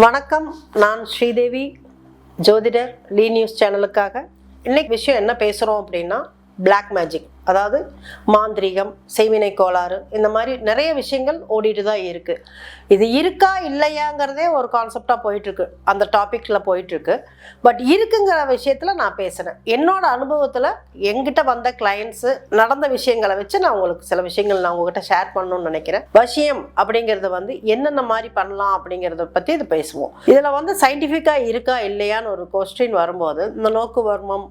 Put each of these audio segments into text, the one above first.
வணக்கம், நான் ஸ்ரீதேவி, ஜோதிடர் லீ நியூஸ் சேனலுக்காக. இன்னைக்கு விஷயம் என்ன பேசுகிறோம் அப்படின்னா, பிளாக் மேஜிக், அதாவது மாந்திரீகம், செய்வினை கோளாறு, இந்த மாதிரி நிறைய விஷயங்கள் ஓடிட்டு தான் இருக்குது. இது இருக்கா இல்லையாங்கிறதே ஒரு கான்செப்டாக போயிட்டுருக்கு, அந்த டாப்பிக்கில் போயிட்டுருக்கு. பட் இருக்குங்கிற விஷயத்தில் நான் பேசுகிறேன். என்னோட அனுபவத்தில் எங்கிட்ட வந்த கிளையண்ட்ஸு நடந்த விஷயங்களை வச்சு நான் உங்களுக்கு சில விஷயங்கள் நான் உங்ககிட்ட ஷேர் பண்ணணும்னு நினைக்கிறேன். வசியம் அப்படிங்கிறது என்னென்ன மாதிரி பண்ணலாம் அப்படிங்கிறத பற்றி இது பேசுவோம். இதில் சயின்டிஃபிக்காக இருக்கா இல்லையான்னு ஒரு கொஸ்டின் வரும்போது, இந்த நோக்கு வர்மம்,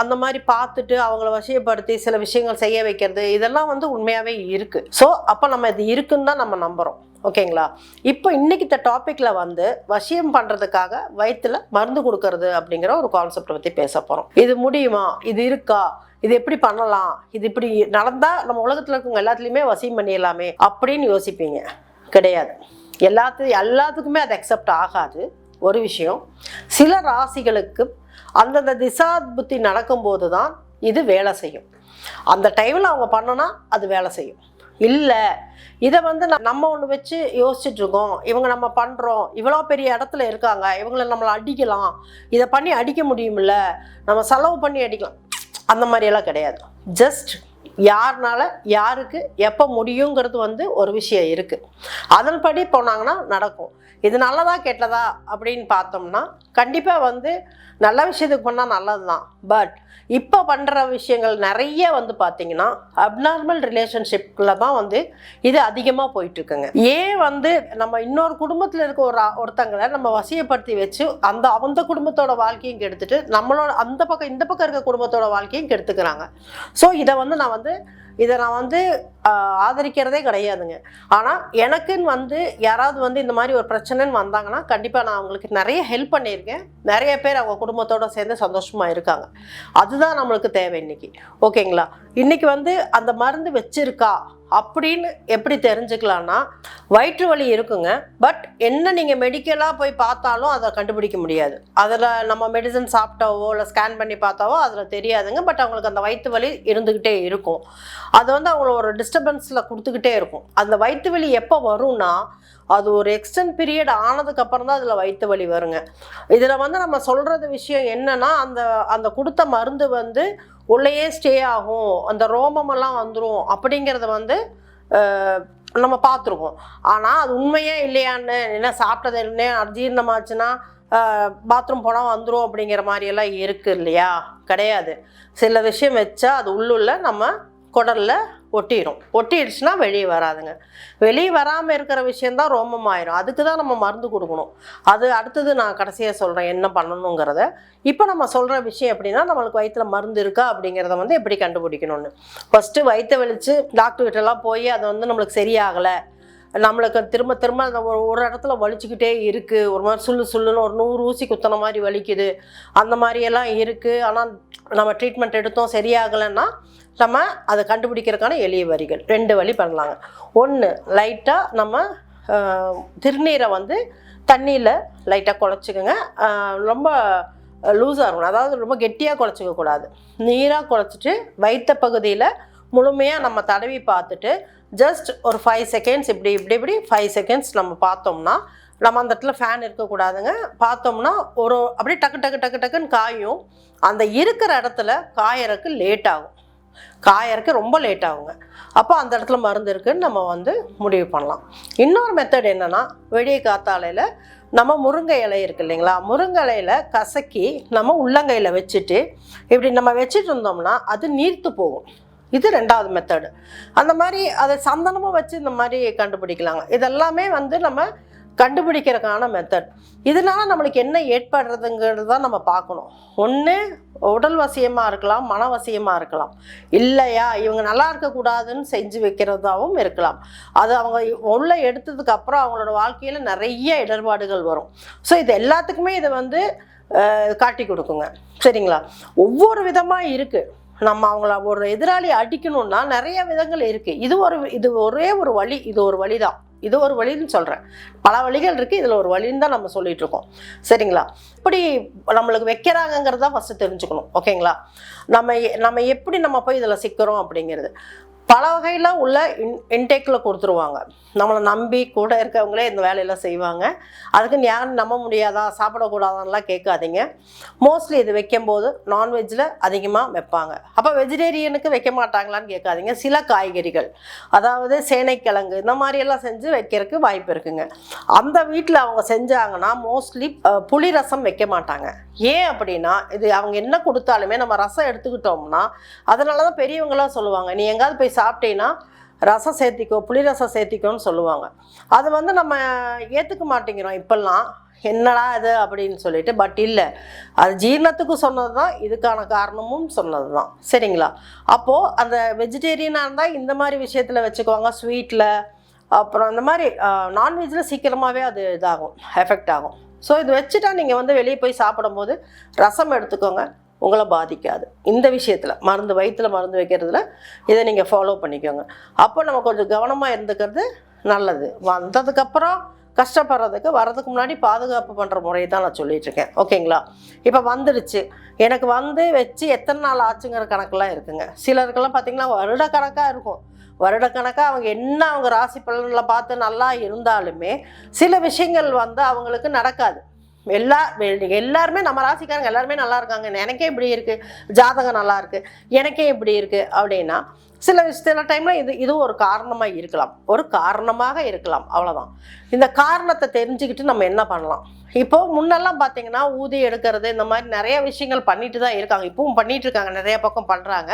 அந்த மாதிரி பார்த்துட்டு அவங்கள வசியப்படுத்தி சில விஷயங்கள் செய்ய வைக்கிறது, இதெல்லாம் உண்மையாகவே இருக்குது. ஸோ அப்போ நம்ம இது இருக்குன்னு தான் நம்ம நம்புகிறோம். ஓகேங்களா? இப்போ இன்னைக்கு இந்த டாப்பிக்கில் வசியம் பண்ணுறதுக்காக வயிற்றுல மருந்து கொடுக்கறது அப்படிங்கிற ஒரு கான்செப்டை பற்றி பேச போகிறோம். இது முடியுமா? இது இருக்கா? இது எப்படி பண்ணலாம்? இது இப்படி நடந்தால் நம்ம உலகத்தில் இருக்கவங்க எல்லாத்துலேயுமே வசியம் பண்ணிடலாமே அப்படின்னு யோசிப்பீங்க. கிடையாது. எல்லாத்துக்குமே அது அக்செப்ட் ஆகாது. ஒரு விஷயம், சில ராசிகளுக்கு அந்தந்த திசா புத்தி நடக்கும்போது தான் இது வேலை செய்யும். அந்த டைமில் அவங்க பண்ணனா அது வேலை செய்யும். இல்லை, இதை நம்ம ஒன்று வச்சு யோசிச்சுட்டு இருக்கோம், இவங்க நம்ம பண்ணுறோம், இவ்வளோ பெரிய இடத்துல இருக்காங்க, இவங்களை நம்மளை அடிக்கலாம், இதை பண்ணி அடிக்க முடியுமில்ல, நம்ம செலவு பண்ணி அடிக்கலாம், அந்த மாதிரியெல்லாம் கிடையாது. ஜஸ்ட் யாருனால யாருக்கு எப்போ முடியுங்கிறது ஒரு விஷயம் இருக்குது. அதன்படி போனாங்கன்னா நடக்கும். இது நல்லதா கெட்டதா அப்படின்னு பார்த்தோம்னா, கண்டிப்பாக நல்ல விஷயத்துக்கு பண்ணால் நல்லது தான். பட் இப்போ பண்ணுற விஷயங்கள் நிறைய பார்த்தீங்கன்னா அப்நார்மல் ரிலேஷன்ஷிப்பில் தான் இது அதிகமாக போயிட்டுருக்குங்க. ஏன் நம்ம இன்னொரு குடும்பத்தில் இருக்க ஒருத்தங்களை நம்ம வசியப்படுத்தி வச்சு அந்த குடும்பத்தோட வாழ்க்கையும் கெடுத்துட்டு நம்மளோட இந்த பக்கம் இருக்க குடும்பத்தோட வாழ்க்கையும் கெடுத்துக்கிறாங்க. ஸோ இதை நான் ஆதரிக்கிறதே கிடையாதுங்க. ஆனால் எனக்குன்னு யாராவது இந்த மாதிரி ஒரு பிரச்சனைன்னு வந்தாங்கன்னா கண்டிப்பாக நான் அவங்களுக்கு நிறைய ஹெல்ப் பண்ணியிருக்கேன். நிறைய பேர் அவங்க குடும்பத்தோடு சேர்ந்து சந்தோஷமாக இருக்காங்க. அதுதான் நம்மளுக்கு தேவை இன்னைக்கு. ஓகேங்களா? இன்னைக்கு அந்த மருந்து வச்சிருக்கா அப்படின்னு எப்படி தெரிஞ்சுக்கலான்னா, வயிற்று வலி இருக்குங்க. பட் என்ன நீங்கள் மெடிக்கலாக போய் பார்த்தாலும் அதை கண்டுபிடிக்க முடியாது. அதில் நம்ம மெடிசன் சாப்பிட்டாவோ இல்லை ஸ்கேன் பண்ணி பார்த்தாவோ அதில் தெரியாதுங்க. பட் அவங்களுக்கு அந்த வயிற்று வலி இருந்துக்கிட்டே இருக்கும். அது அவங்கள ஒரு டிஸ்டர்பன்ஸில் கொடுத்துக்கிட்டே இருக்கும். அந்த வயிற்று வலி எப்போ வரும்னா, அது ஒரு எக்ஸ்டெண்ட் பீரியட் ஆனதுக்கப்புறம் தான் அதில் வயிற்று வலி வருங்க. இதில் நம்ம சொல்கிறது விஷயம் என்னன்னா, அந்த கொடுத்த மருந்து உள்ளேயே ஸ்டே ஆகும், அந்த ரோமமெல்லாம் வந்துடும் அப்படிங்கிறத நம்ம பார்த்துருக்கோம். ஆனால் அது உண்மையே இல்லையான்னு, என்ன சாப்பிட்டது என்ன அஜீரணமாச்சுன்னா பாத்ரூம் போனால் வந்துடும் அப்படிங்கிற மாதிரியெல்லாம் இருக்குது இல்லையா? கிடையாது. சில விஷயம் வச்சா அது உள்ளுள்ள நம்ம குடலில் ஒட்டிடுச்சுன்னா வெளியே வராதுங்க. வெளியே வராமல் இருக்கிற விஷயந்தான் ரோமம் ஆயிரும். அதுக்கு தான் நம்ம மருந்து கொடுக்கணும். அது அடுத்தது நான் கடைசியாக சொல்கிறேன் என்ன பண்ணணுங்கிறத. இப்போ நம்ம சொல்கிற விஷயம் எப்படின்னா, நம்மளுக்கு வயிற்றில் மருந்து இருக்கா அப்படிங்கிறத எப்படி கண்டுபிடிக்கணும்னு. ஃபஸ்ட்டு வயிற்றை வலிச்சு டாக்டர்கிட்டலாம் போய் அது நம்மளுக்கு சரியாகலை, நம்மளுக்கு திரும்ப திரும்ப அந்த ஒரு இடத்துல வலிச்சுக்கிட்டே இருக்குது, ஒரு மாதிரி சுள்ளுன்னு ஒரு 100 ஊசி குத்தின மாதிரி வலிக்குது, அந்த மாதிரியெல்லாம் இருக்குது, ஆனால் நம்ம ட்ரீட்மெண்ட் எடுத்தோம் சரியாகலைன்னா நம்ம அதை கண்டுபிடிக்கிறதுக்கான எளிய வழிகள் 2 வழி பண்ணலாங்க. ஒன்று, லைட்டாக நம்ம திருநீரை தண்ணியில் லைட்டாக குழச்சிக்கோங்க. ரொம்ப லூஸாக இருக்கணும், அதாவது ரொம்ப கெட்டியாக குழச்சிக்க கூடாது. நீராக குழச்சிட்டு வயிற்று பகுதியில் முழுமையாக நம்ம தடவி பார்த்துட்டு ஜஸ்ட் ஒரு 5 செகண்ட்ஸ் இப்படி 5 செகண்ட்ஸ் நம்ம பார்த்தோம்னா, நம்ம அந்த இடத்துல ஃபேன் இருக்கக்கூடாதுங்க. பார்த்தோம்னா அப்படியே டக்குன்னு காயும். அந்த இருக்கிற இடத்துல காயறதுக்கு லேட் ஆகும், ரொம்ப லேட் ஆகுங்க. அப்போ அந்த இடத்துல மருந்து இருக்குன்னு நம்ம முடிவு பண்ணலாம். இன்னொரு மெத்தட் என்னென்னா, வெடிய காத்தாலையில் நம்ம முருங்கை இலை இருக்குது இல்லைங்களா, முருங்கை இலையில் கசக்கி நம்ம உள்ளங்கையில் வச்சுட்டு இப்படி நம்ம வச்சுட்டு இருந்தோம்னா அது நீர்த்து போகும். இது 2வது மெத்தடு. அந்த மாதிரி அதை சந்தனமும் வச்சு இந்த மாதிரி கண்டுபிடிக்கலாங்க. இதெல்லாமே நம்ம கண்டுபிடிக்கிறதுக்கான மெத்தட். இதனால நம்மளுக்கு என்ன ஏற்படுறதுங்கிறது தான் நம்ம பார்க்கணும். ஒன்று உடல் வசியமாக இருக்கலாம், மன வசியமாக இருக்கலாம். இல்லையா இவங்க நல்லா இருக்கக்கூடாதுன்னு செஞ்சு வைக்கிறதாகவும் இருக்கலாம். அது அவங்க உள்ள எடுத்ததுக்கப்புறம் அவங்களோட வாழ்க்கையில் நிறைய இடர்பாடுகள் வரும். ஸோ இது எல்லாத்துக்குமே இதை காட்டி கொடுக்குங்க. சரிங்களா? ஒவ்வொரு விதமாக இருக்குது. நம்ம அவங்கள ஒரு எதிராளி அடிக்கணும்னா நிறைய விதங்கள் இருக்குது. இது ஒரே ஒரு வழி, இது ஒரு வழி தான். இது ஒரு வழின்னு சொல்கிறேன். பல வழிகள் இருக்குது, இதில் ஒரு வழின்னு தான் நம்ம சொல்லிகிட்டு இருக்கோம். சரிங்களா? இப்படி நம்மளுக்கு வைக்கிறாங்கங்கிறத ஃபஸ்ட்டு தெரிஞ்சுக்கணும். ஓகேங்களா? நம்ம எப்படி நம்ம போய் இதில் சிக்கிறோம் அப்படிங்கிறது. பல வகையில் உள்ள இன்டேக்கில் கொடுத்துருவாங்க. நம்மளை நம்பி கூட இருக்கவங்களே இந்த வேலையெல்லாம் செய்வாங்க. அதுக்குன்னு யாரும் நம்ப முடியாதா, சாப்பிடக்கூடாதான்லாம் கேட்காதீங்க. மோஸ்ட்லி இது வைக்கும்போது நான்வெஜ்ஜில் அதிகமாக வைப்பாங்க. அப்போ வெஜிடேரியனுக்கு வைக்க மாட்டாங்களான்னு கேட்காதீங்க. சில காய்கறிகள், அதாவது சேனைக்கிழங்கு, இந்த மாதிரியெல்லாம் செஞ்சு வைக்கிறதுக்கு வாய்ப்பு இருக்குங்க. அந்த வீட்டில் அவங்க செஞ்சாங்கன்னா மோஸ்ட்லி புளி ரசம் வைக்க மாட்டாங்க. ஏன் அப்படின்னா, இது அவங்க என்ன கொடுத்தாலுமே நம்ம ரசம் எடுத்துக்கிட்டோம்னா, அதனால தான் பெரியவங்களாம் சொல்லுவாங்க, நீ எங்காவது போய் சாப்பிட்டீங்கன்னா ரசம் சேர்த்திக்கோ, புளி ரசம் சேர்த்திக்கோன்னு சொல்லுவாங்க. அது வந்து நம்ம ஏற்றுக்க மாட்டேங்கிறோம் இப்போல்லாம். என்னடா இது அப்படின்னு சொல்லிட்டு. பட் இல்லை, அது ஜீரணத்துக்கும் சொன்னது தான், இதுக்கான காரணமும் சொன்னது தான். சரிங்களா? அப்போது அந்த வெஜிடேரியனாக இருந்தால் இந்த மாதிரி விஷயத்தில் வச்சுக்குவாங்க. ஸ்வீட்டில், அப்புறம் இந்த மாதிரி நான்வெஜ்ஜில் சீக்கிரமாகவே அது இதாகும், எஃபெக்ட் ஆகும். ஸோ இது வச்சுட்டா நீங்கள் வந்து வெளியே போய் சாப்பிடும்போது ரசம் எடுத்துக்கோங்க, உங்களை பாதிக்காது. இந்த விஷயத்தில் மருந்து, வயிற்றில் மருந்து வைக்கிறதுல இதை நீங்கள் ஃபாலோ பண்ணிக்கோங்க. அப்போ நம்ம கொஞ்சம் கவனமாக இருந்துக்கிறது நல்லது. வந்ததுக்கப்புறம் கஷ்டப்படுறதுக்கு, வர்றதுக்கு முன்னாடி பாதுகாப்பு பண்ணுற முறையை தான் நான் சொல்லிகிட்ருக்கேன். ஓகேங்களா? இப்போ வந்துடுச்சு, எனக்கு வந்து வச்சு எத்தனை நாள் ஆச்சுங்கிற கணக்கெலாம் இருக்குங்க. சிலருக்கெல்லாம் பார்த்திங்கன்னா வருடக்கணக்காக இருக்கும். வருடக்கணக்காக அவங்க ராசி பலனில் பார்த்து நல்லா இருந்தாலுமே சில விஷயங்கள் வந்து அவங்களுக்கு நடக்காது. எல்லாருமே நம்ம ராசிக்காரங்க எல்லாருமே நல்லா இருக்காங்க, எனக்கே இப்படி இருக்குது, ஜாதகம் நல்லா இருக்குது, எனக்கே இப்படி இருக்குது அப்படின்னா சில டைமில் இது ஒரு காரணமாக இருக்கலாம், அவ்வளோதான். இந்த காரணத்தை தெரிஞ்சுக்கிட்டு நம்ம என்ன பண்ணலாம்? இப்போது முன்னெல்லாம் பார்த்தீங்கன்னா ஊதி எடுக்கிறது, இந்த மாதிரி நிறைய விஷயங்கள் பண்ணிட்டு தான் இருக்காங்க. இப்பவும் பண்ணிட்டு இருக்காங்க, நிறைய பக்கம் பண்ணுறாங்க.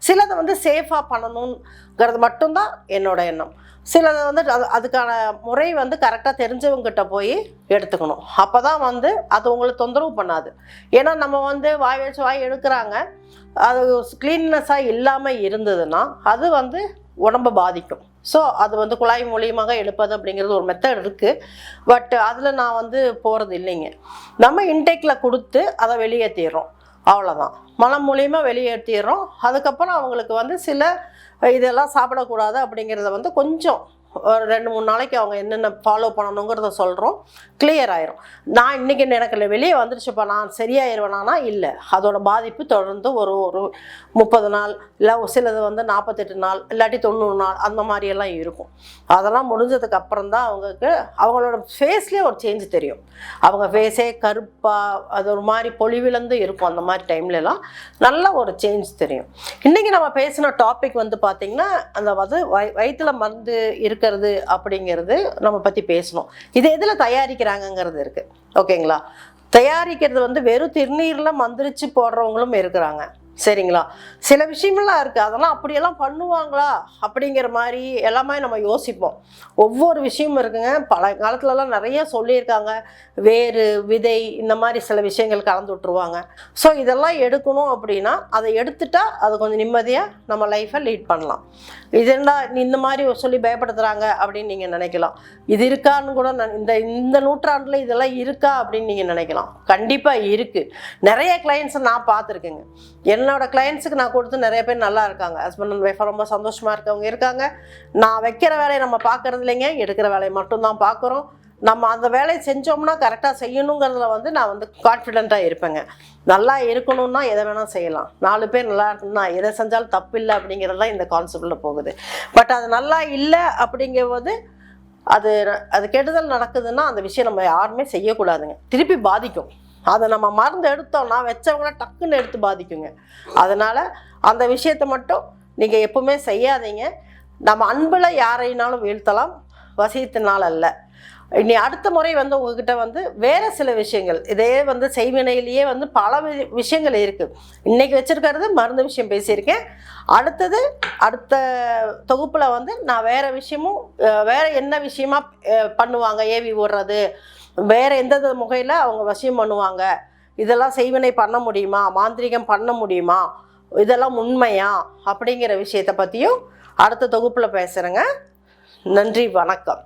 சிலதை வந்து சேஃபாக பண்ணணுங்கிறது மட்டும்தான் என்னோட எண்ணம். சிலதை வந்து அதுக்கான முறை வந்து கரெக்டாக தெரிஞ்சவங்ககிட்ட போய் எடுத்துக்கணும். அப்போ தான் வந்து அது உங்களை தொந்தரவு பண்ணாது. ஏன்னா நம்ம வந்து வாய் வச்சு வாய் எடுக்கிறாங்க, அது க்ளீன்னஸாக இல்லாமல் இருந்ததுன்னா அது வந்து உடம்பை பாதிக்கும். ஸோ அது வந்து குழாய் மூலியமாக எடுப்பது அப்படிங்கிறது ஒரு மெத்தட் இருக்குது. பட் அதில் நான் வந்து போகிறது இல்லைங்க. நம்ம இன்டேக்கில் கொடுத்து அதை வெளியேற்றிடுறோம், அவ்வளோதான். மலம் மூலியமாக வெளியேற்றிடுறோம். அதுக்கப்புறம் அவங்களுக்கு வந்து சில இதெல்லாம் சாப்பிடக்கூடாது அப்படிங்கிறத வந்து கொஞ்சம் ஒரு 2-3 நாளைக்கு அவங்க என்னென்ன ஃபாலோ பண்ணணுங்கிறத சொல்கிறோம், கிளியர் ஆயிரும். நான் இன்றைக்கி எனக்கு வெளியே வந்துருச்சுப்பா, நான் சரியாயிருவேனா? இல்லை, அதோட பாதிப்பு தொடர்ந்து ஒரு 30 நாள், இல்லை சிலது வந்து 48 நாள், இல்லாட்டி 90 நாள், அந்த மாதிரியெல்லாம் இருக்கும். அதெல்லாம் முடிஞ்சதுக்கு அப்புறம் தான் அவங்களோட ஃபேஸ்லேயே ஒரு சேஞ்ச் தெரியும். அவங்க ஃபேஸே கருப்பாக, அது ஒரு மாதிரி பொலிவிழந்து இருக்கும். அந்த மாதிரி டைம்லலாம் நல்ல ஒரு சேஞ்ச் தெரியும். இன்றைக்கி நம்ம பேசின டாபிக் வந்து பார்த்திங்கன்னா, அந்த வந்து வயிற்றில் மருந்து இருக்கிறது அப்படிங்கிறது நம்ம பற்றி பேசணும். இது எதில் தயாரிக்கிறாங்கங்கிறது இருக்குது. ஓகேங்களா? தயாரிக்கிறது வந்து வெறும் திருநீரில் மந்திரிச்சு போடுறவங்களும் இருக்கிறாங்க. சரிங்களா? சில விஷயமெல்லாம் இருக்குது, அதெல்லாம் அப்படியெல்லாம் பண்ணுவாங்களா அப்படிங்கிற மாதிரி எல்லாமே நம்ம யோசிப்போம். ஒவ்வொரு விஷயமும் இருக்குங்க. பல காலத்துலலாம் நிறைய சொல்லியிருக்காங்க, வேறு விதை இந்த மாதிரி சில விஷயங்கள் கலந்து விட்ருவாங்க. ஸோ இதெல்லாம் எடுக்கணும் அப்படின்னா அதை எடுத்துட்டா அது கொஞ்சம் நிம்மதியாக நம்ம லைஃப்பை லீட் பண்ணலாம். இதுன்னா இந்த மாதிரி சொல்லி பயப்படுத்துகிறாங்க அப்படின்னு நீங்கள் நினைக்கலாம். இது இருக்கான்னு கூட இந்த நூற்றாண்டில் இதெல்லாம் இருக்கா அப்படின்னு நீங்கள் நினைக்கலாம். கண்டிப்பாக இருக்குது. நிறைய கிளைண்ட்ஸை நான் பார்த்துருக்கேங்க. என்னோட கிளைண்ட்ஸுக்கு நான் கொடுத்து நிறைய பேர் நல்லா இருக்காங்க. ஹஸ்பண்ட் அண்ட் ஒய்ஃபாக ரொம்ப சந்தோஷமாக இருக்கவங்க இருக்காங்க. நான் வைக்கிற வேலையை நம்ம பார்க்குறது இல்லைங்க, எடுக்கிற வேலையை மட்டும்தான் பார்க்குறோம். நம்ம அந்த வேலையை செஞ்சோம்னா கரெக்டாக செய்யணுங்கிறதுல வந்து நான் வந்து கான்ஃபிடெண்ட்டாக இருப்பேங்க. நல்லா இருக்கணும்னா எதை வேணால் செய்யலாம், 4 பேர் நல்லா இருக்கணும்னா எதை செஞ்சாலும் தப்பு இல்லை அப்படிங்கிறது தான் இந்த கான்செப்டில் போகுது. பட் அது நல்லா இல்லை அப்படிங்கும்போது அது கெடுதல் நடக்குதுன்னா அந்த விஷயம் நம்ம யாருமே செய்யக்கூடாதுங்க. திருப்பி பாதிக்கும். அதை நம்ம மருந்து எடுத்தோம்னா வச்சவங்கள டக்குன்னு எடுத்து பாதிக்குங்க. அதனால் அந்த விஷயத்தை மட்டும் நீங்கள் எப்பவுமே செய்யாதீங்க. நம்ம அன்பில் யாரைனாலும் வீழ்த்தலாம், வசியத்தினால் அல்ல. இனி அடுத்த முறை வந்து உங்ககிட்ட வந்து வேறு சில விஷயங்கள், இதே வந்து செய்வினையிலேயே வந்து பல விஷயங்கள் இருக்குது. இன்றைக்கி வச்சுருக்கிறது மருந்து விஷயம் பேசியிருக்கேன். அடுத்த தொகுப்பில் வந்து நான் வேறு விஷயமும், வேறு என்ன விஷயமா பண்ணுவாங்க, ஏவி விடுறது, வேறு எந்தெந்த முகையில் அவங்க வசியம் பண்ணுவாங்க, இதெல்லாம் செய்வினை பண்ண முடியுமா, மாந்திரிகம் பண்ண முடியுமா, இதெல்லாம் உண்மையா அப்படிங்கிற விஷயத்தை பற்றியும் அடுத்த தொகுப்பில் பேசுகிறேங்க. நன்றி, வணக்கம்.